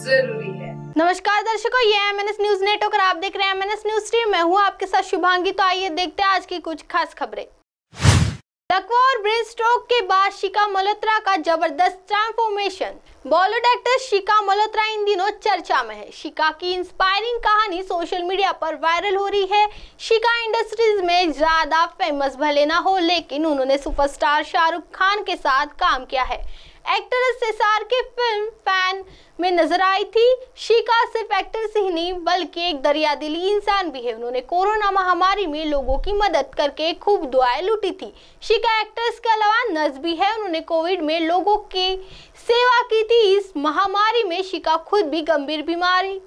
जरूरी है। नमस्कार दर्शकों, ये एमएनएस न्यूज नेटवर्क और आप देख रहे हैं एमएनएस न्यूज स्ट्रीम। मैं हूं आपके साथ शुभांगी। तो आइए देखते हैं आज की कुछ खास खबरें। लकवा और ब्रेन स्ट्रोक के बाद शिखा मल्होत्रा का जबरदस्त ट्रांसफॉर्मेशन। बॉलीवुड एक्ट्रेस शिखा मल्होत्रा इन दिनों चर्चा में है। शिखा की इंस्पायरिंग कहानी सोशल मीडिया पर वायरल हो रही है। शिखा इंडस्ट्रीज में ज्यादा फेमस भले ना हो, लेकिन उन्होंने सुपरस्टार शाहरुख खान के साथ काम किया है। एक्ट्रेस एसआर के फिल्म फैन में नजर आई थी। शिखा सिर्फ एक्ट्रेस ही नहीं बल्कि एक दरियादिली इंसान भी है। उन्होंने कोरोना महामारी में लोगों की मदद करके खूब दुआएं लूटी थी। शिखा एक्ट्रेस के अलावा नर्स भी है। उन्होंने कोविड में लोगों की सेवा की थी। इस महामारी में शिखा खुद भी गंभीर बीमारी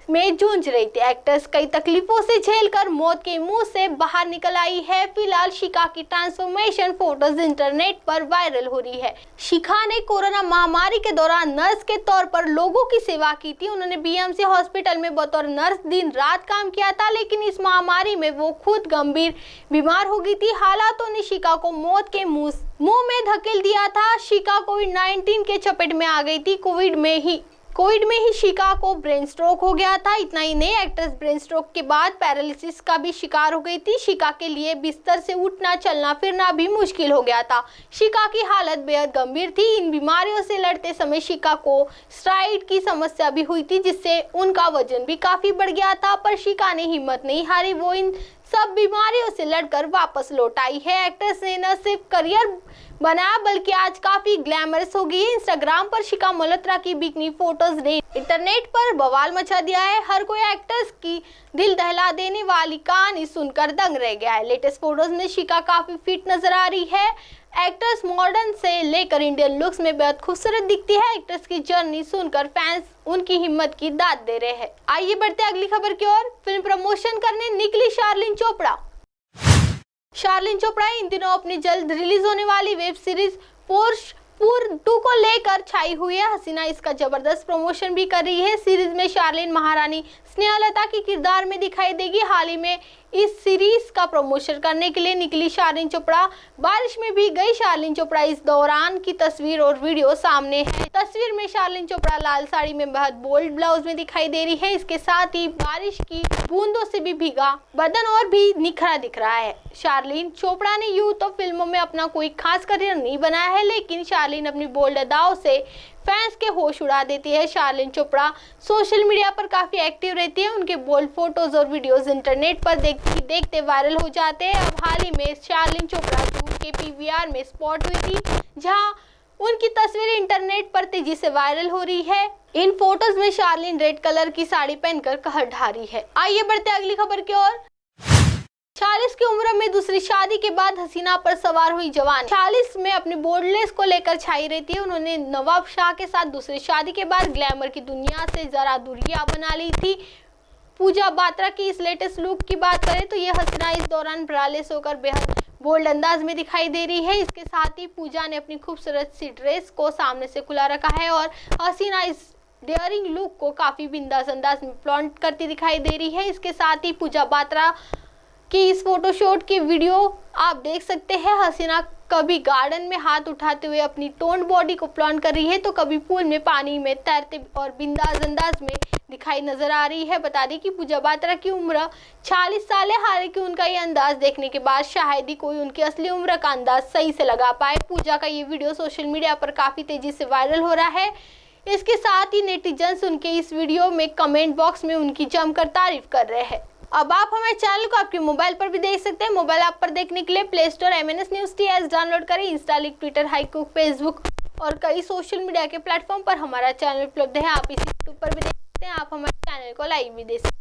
में जूझ रही थी। एक्ट्रेस कई तकलीफों से झेलकर मौत के मुंह से बाहर निकल आई है। फिलहाल शिखा की ट्रांसफॉर्मेशन फोटोज इंटरनेट पर वायरल हो रही है। शिखा ने कोरोना महामारी के दौरान नर्स के तौर पर लोगों की सेवा की थी। उन्होंने बीएमसी हॉस्पिटल में बतौर नर्स दिन रात काम किया था, लेकिन इस महामारी में वो खुद गंभीर बीमार हो गई थी। हालातों ने शिखा को मौत के मुंह में धकेल दिया था। शिखा कोविड-19 के चपेट में आ गई थी। कोविड में ही शिखा को ब्रेन स्ट्रोक हो गया था। इतना ही नहीं, एक्ट्रेस ब्रेन स्ट्रोक के बाद पैरालिसिस का भी शिकार हो गई थी। शिखा के लिए बिस्तर से उठना चलना फिरना भी मुश्किल हो गया था। शिखा की हालत बेहद गंभीर थी। इन बीमारियों से लड़ते समय शिखा को स्ट्राइड की समस्या भी हुई थी, जिससे उनका वजन भी काफी बढ़ गया था। पर शिखा ने हिम्मत नहीं हारी। वो इन सब बीमारियों से लड़कर वापस लौट आई है। एक्ट्रेस ने न सिर्फ करियर बनाया बल्कि आज काफी ग्लैमरस हो गई है। इंस्टाग्राम पर शिखा मल्होत्रा की बिकनी फोटोज ने इंटरनेट पर बवाल मचा दिया है। हर कोई एक्ट्रेस की दिल दहला देने वाली कहानी सुनकर दंग रह गया है। लेटेस्ट फोटोज में शिखा काफी फिट नजर आ रही है। एक्ट्रेस मॉडर्न से लेकर इंडियन लुक्स में बेहद खूबसूरत दिखती है। एक्ट्रेस की जर्नी सुनकर फैंस उनकी हिम्मत की दाद दे रहे हैं। आइए बढ़ते अगली खबर की ओर। फिल्म प्रमोशन करने निकली शार्लिन चोपड़ा। शार्लिन चोपड़ा इन दिनों अपनी जल्द रिलीज होने वाली वेब सीरीज पोर्श 2 को लेकर छाई हुई है। हसीना इसका जबरदस्त प्रमोशन भी कर रही है। सीरीज में शार्लिन महारानी स्नेहलता के किरदार में दिखाई देगी। हाल ही में इस सीरीज का प्रमोशन करने के लिए निकली शार्लिन चोपड़ा बारिश में भी गई। शार्लिन चोपड़ा इस दौरान की तस्वीर और वीडियो सामने है। तस्वीर में शार्लिन चोपड़ा लाल साड़ी में बेहद बोल्ड ब्लाउज में दिखाई दे रही है। इसके साथ ही बारिश की बूंदों से भी भीगा बदन और भी निखरा दिख रहा है। शार्लिन चोपड़ा ने यूं तो फिल्मों में अपना कोई खास करियर नहीं बनाया है, लेकिन शार्लिन अपनी बोल्ड अदाओं से फैंस के होश उड़ा देती है। शार्लिन चोपड़ा सोशल मीडिया पर काफी एक्टिव रहती है। उनके बोल्ड फोटोज और वीडियोस इंटरनेट पर देखते वायरल हो जाते हैं। अब हाल ही में शार्लिन चोपड़ा जून के पीवीआर में स्पॉट हुई थी, जहां उनकी तस्वीर इंटरनेट पर तेजी से वायरल हो रही है। इन फोटोज में शार्लिन रेड कलर की साड़ी पहनकर कहर ढा रही है। आइए बढ़ते अगली खबर की ओर। 40 की उम्र में दूसरी शादी के बाद हसीना पर सवार हुई जवान 40 में अपनी बोल्डनेस को लेकर छाई रहती है। उन्होंने नवाब शाह के साथ दूसरी शादी के बाद ग्लैमर की दुनिया से जरा दूरियां बना ली थी। पूजा बात्रा की इस लेटेस्ट लुक की बात करें तो ये हसीना इस दौरान ब्रालेस होकर बेहद बोल्ड अंदाज में दिखाई दे रही है। इसके साथ ही पूजा ने अपनी खूबसूरत सी ड्रेस को सामने से खुला रखा है और हसीना इस डेयरिंग लुक को काफी बिंदास अंदाज में फ्लॉन्ट करती दिखाई दे रही है। इसके साथ ही पूजा बात्रा कि इस फोटोशूट की वीडियो आप देख सकते हैं। हसीना कभी गार्डन में हाथ उठाते हुए अपनी टोन्ड बॉडी को फ्लॉन्ट कर रही है, तो कभी पूल में पानी में तैरते और बिंदास अंदाज में दिखाई नजर आ रही है। बता दें कि पूजा बात्रा की उम्र 40 साल है। हालांकि उनका ये अंदाज देखने के बाद शायद ही कोई उनकी असली उम्र का अंदाज सही से लगा पाए। पूजा का ये वीडियो सोशल मीडिया पर काफी तेजी से वायरल हो रहा है। इसके साथ ही नेटिजन्स उनके इस वीडियो में कमेंट बॉक्स में उनकी जमकर तारीफ कर रहे हैं। अब आप हमारे चैनल को आपके मोबाइल पर भी देख सकते हैं। मोबाइल ऐप पर देखने के लिए प्ले स्टोर एमएनएस न्यूज टीएस डाउनलोड करें। इंस्टा, ट्विटर, हाइकूक, फेसबुक और कई सोशल मीडिया के प्लेटफॉर्म पर हमारा चैनल उपलब्ध है। आप इसी यूट्यूब पर भी देख सकते हैं। आप हमारे चैनल को लाइव भी देख सकते हैं।